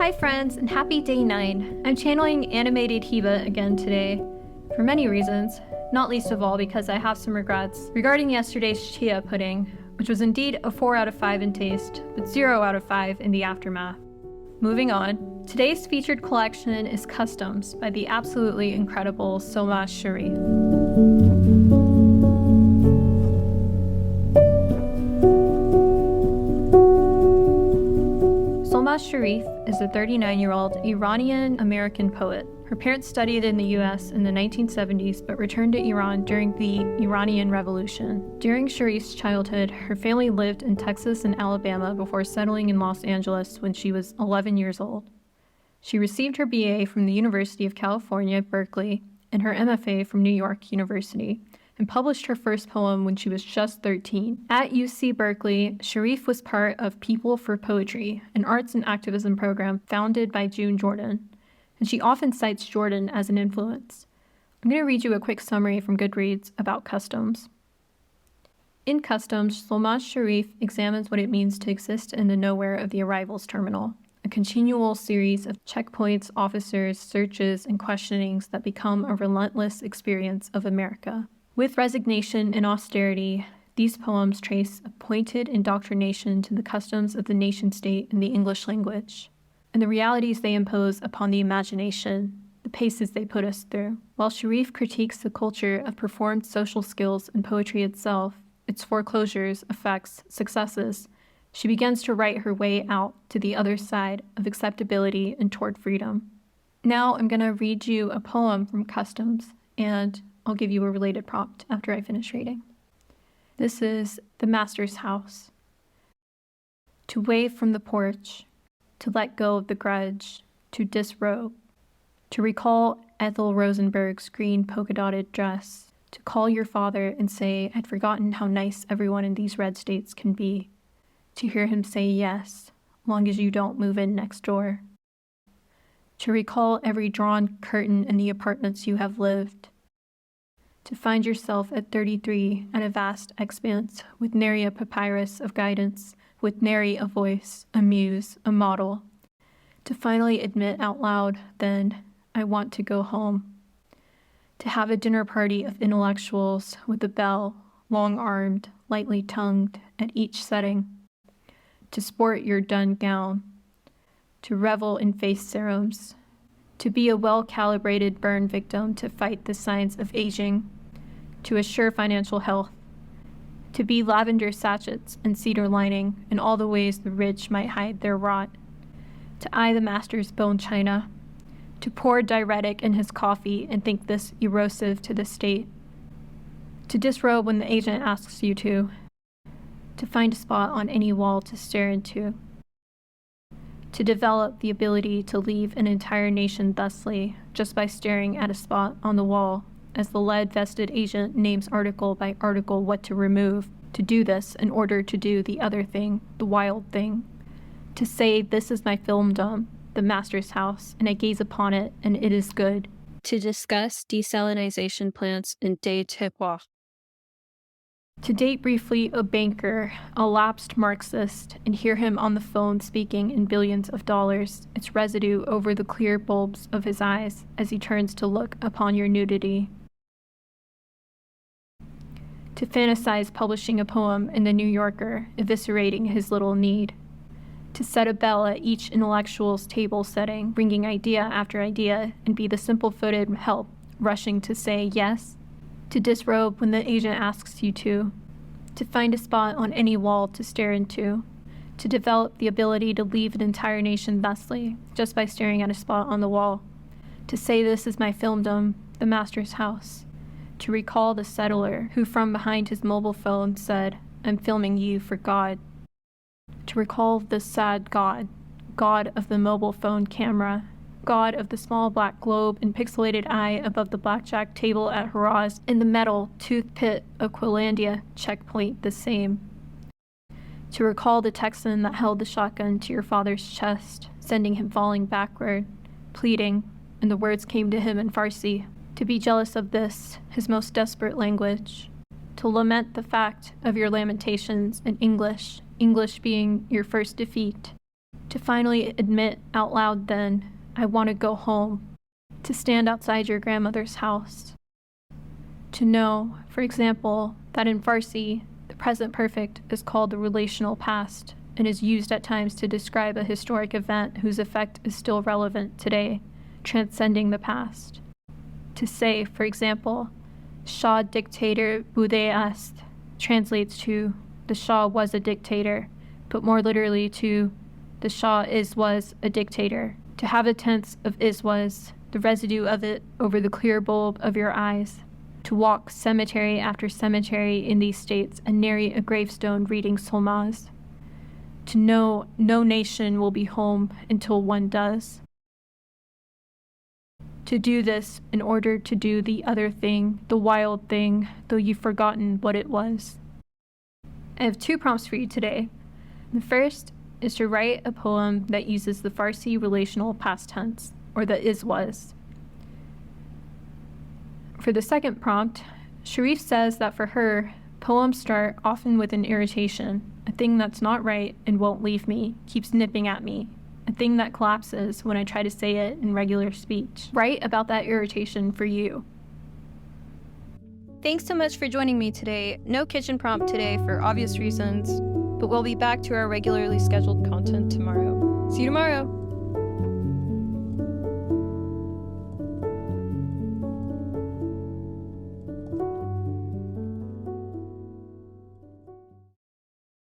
Hi friends, and happy day 9. I'm channeling animated Hiba again today, for many reasons, not least of all because I have some regrets regarding yesterday's chia pudding, which was indeed a 4 out of 5 in taste, but 0 out of 5 in the aftermath. Moving on, today's featured collection is Customs by the absolutely incredible Solmaz Sharif. Solmaz Sharif is a 39-year-old Iranian-American poet. Her parents studied in the US in the 1970s but returned to Iran during the Iranian Revolution. During Sharif's childhood, her family lived in Texas and Alabama before settling in Los Angeles when she was 11 years old. She received her BA from the University of California, Berkeley, and her MFA from New York University, and published her first poem when she was just 13. At UC Berkeley, Sharif was part of People for Poetry, an arts and activism program founded by June Jordan, and she often cites Jordan as an influence. I'm going to read you a quick summary from Goodreads about Customs. In Customs, Solmaz Sharif examines what it means to exist in the nowhere of the arrivals terminal, a continual series of checkpoints, officers, searches, and questionings that become a relentless experience of America. With resignation and austerity, these poems trace a pointed indoctrination to the customs of the nation-state in the English language, and the realities they impose upon the imagination, the paces they put us through. While Sharif critiques the culture of performed social skills and poetry itself, its foreclosures, effects, successes, she begins to write her way out to the other side of acceptability and toward freedom. Now I'm going to read you a poem from Customs, and I'll give you a related prompt after I finish reading. This is The Master's House. To wave from the porch, to let go of the grudge, to disrobe, to recall Ethel Rosenberg's green polka-dotted dress, to call your father and say, I'd forgotten how nice everyone in these red states can be, to hear him say yes, long as you don't move in next door, to recall every drawn curtain in the apartments you have lived, to find yourself at 33 at a vast expanse with nary a papyrus of guidance, with nary a voice, a muse, a model, to finally admit out loud, then, I want to go home, to have a dinner party of intellectuals with a bell, long-armed, lightly tongued, at each setting, to sport your dun gown, to revel in face serums, to be a well-calibrated burn victim to fight the signs of aging, to assure financial health, to be lavender sachets and cedar lining in all the ways the rich might hide their rot, to eye the master's bone china, to pour diuretic in his coffee and think this erosive to the state, to disrobe when the agent asks you to find a spot on any wall to stare into, to develop the ability to leave an entire nation thusly just by staring at a spot on the wall as the lead-vested agent names article by article what to remove, to do this in order to do the other thing, the wild thing, to say this is my filmdom, the master's house, and I gaze upon it and it is good, to discuss desalinization plants in Des Terroirs, to date briefly a banker, a lapsed Marxist, and hear him on the phone speaking in billions of dollars, its residue over the clear bulbs of his eyes as he turns to look upon your nudity. To fantasize publishing a poem in the New Yorker, eviscerating his little need. To set a bell at each intellectual's table setting, bringing idea after idea, and be the simple-footed help, rushing to say yes. To disrobe when the agent asks you to find a spot on any wall to stare into, to develop the ability to leave an entire nation thusly, just by staring at a spot on the wall, to say this is my filmdom, the master's house, to recall the settler who from behind his mobile phone said, I'm filming you for God, to recall the sad God, God of the mobile phone camera, God of the small black globe and pixelated eye above the blackjack table at Haraz, in the metal tooth pit of Quilandia, checkpoint the same. To recall the Texan that held the shotgun to your father's chest, sending him falling backward, pleading, and the words came to him in Farsi, to be jealous of this, his most desperate language, to lament the fact of your lamentations in English, English being your first defeat, To finally admit out loud then, I want to go home. To stand outside your grandmother's house. To know, for example, that in Farsi, the present perfect is called the relational past and is used at times to describe a historic event whose effect is still relevant today, transcending the past. To say, for example, Shah dictator bude ast translates to the Shah was a dictator, but more literally to the Shah was a dictator. To have a tense of was, the residue of it over the clear bulb of your eyes. To walk cemetery after cemetery in these states and narrate a gravestone reading Solmaz. To know no nation will be home until one does. To do this in order to do the other thing, the wild thing, though you've forgotten what it was. I have 2 prompts for you today. The first is to write a poem that uses the Farsi relational past tense, or the was. For the second prompt, Sharif says that for her, poems start often with an irritation, a thing that's not right and won't leave me, keeps nipping at me, a thing that collapses when I try to say it in regular speech. Write about that irritation for you. Thanks so much for joining me today. No kitchen prompt today for obvious reasons, but we'll be back to our regularly scheduled content tomorrow. See you tomorrow!